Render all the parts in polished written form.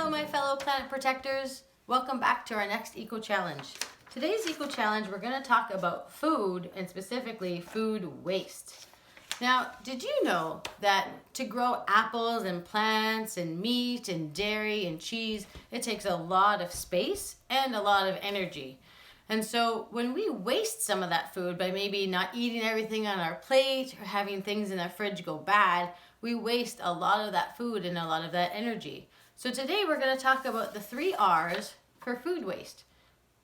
Hello my fellow planet protectors. Welcome back to our next eco challenge. Today's eco challenge we're going to talk about food and specifically food waste. Now, did you know that to grow apples and plants and meat and dairy and cheese, it takes a lot of space and a lot of energy. And so when we waste some of that food by maybe not eating everything on our plate or having things in our fridge go bad, we waste a lot of that food and a lot of that energy. So today we're going to talk about the 3 R's for food waste.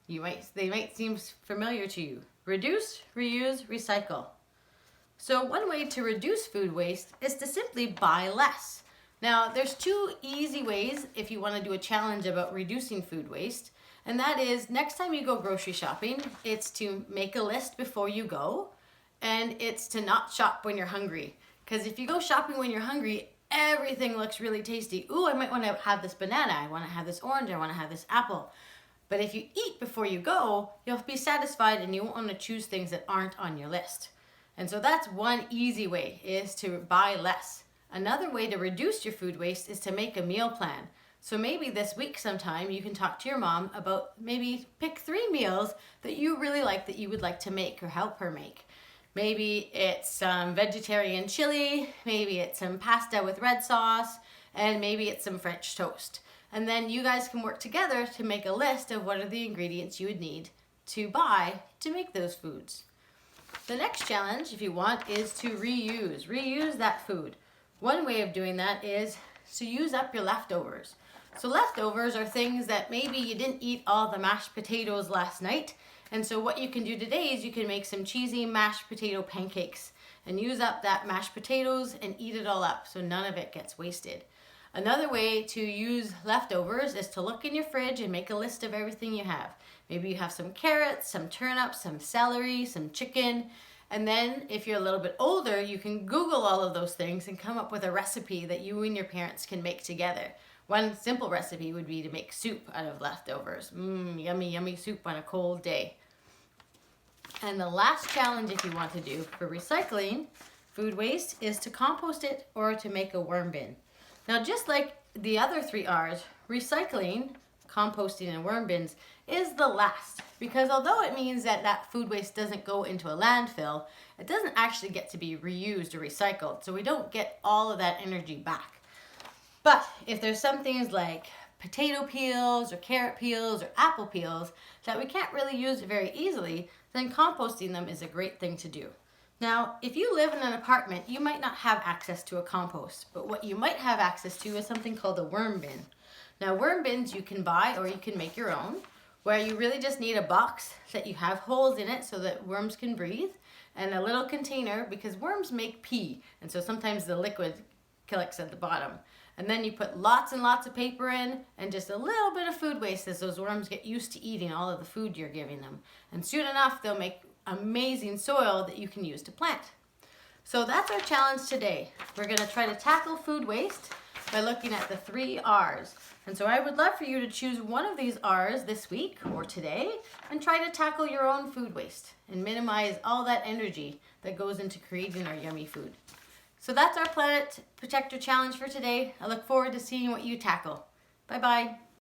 They might seem familiar to you. Reduce, reuse, recycle. So one way to reduce food waste is to simply buy less. Now there's 2 easy ways if you want to do a challenge about reducing food waste. And that is, next time you go grocery shopping, it's to make a list before you go, and it's to not shop when you're hungry. Because if you go shopping when you're hungry, everything looks really tasty. Ooh, I might want to have this banana, I want to have this orange, I want to have this apple. But if you eat before you go, you'll be satisfied and you won't want to choose things that aren't on your list. And so that's one easy way, is to buy less. Another way to reduce your food waste is to make a meal plan. So maybe this week sometime you can talk to your mom about maybe pick 3 meals that you really like that you would like to make or help her make. Maybe it's some vegetarian chili, maybe it's some pasta with red sauce, and maybe it's some French toast. And then you guys can work together to make a list of what are the ingredients you would need to buy to make those foods. The next challenge, if you want, is to reuse. Reuse that food. One way of doing that is to use up your leftovers. So leftovers are things that maybe you didn't eat all the mashed potatoes last night. And so what you can do today is you can make some cheesy mashed potato pancakes and use up that mashed potatoes and eat it all up so none of it gets wasted. Another way to use leftovers is to look in your fridge and make a list of everything you have. Maybe you have some carrots, some turnips, some celery, some chicken. And then if you're a little bit older, you can Google all of those things and come up with a recipe that you and your parents can make together. One simple recipe would be to make soup out of leftovers. Yummy, yummy soup on a cold day. And the last challenge, if you want to do for recycling food waste, is to compost it or to make a worm bin. Now, just like the other 3 R's, recycling, composting, and worm bins is the last. Because although it means that that food waste doesn't go into a landfill, it doesn't actually get to be reused or recycled. So we don't get all of that energy back. But if there's some things like potato peels or carrot peels or apple peels that we can't really use very easily, then composting them is a great thing to do. Now, if you live in an apartment, you might not have access to a compost, but what you might have access to is something called a worm bin. Now, worm bins you can buy or you can make your own, where you really just need a box that you have holes in it so that worms can breathe, and a little container because worms make pee, and so sometimes the liquid collects at the bottom. And then you put lots and lots of paper in and just a little bit of food waste as those worms get used to eating all of the food you're giving them. And soon enough, they'll make amazing soil that you can use to plant. So that's our challenge today. We're going to try to tackle food waste by looking at the 3 R's. And so I would love for you to choose one of these R's this week or today and try to tackle your own food waste and minimize all that energy that goes into creating our yummy food. So that's our Planet Protector Challenge for today. I look forward to seeing what you tackle. Bye-bye.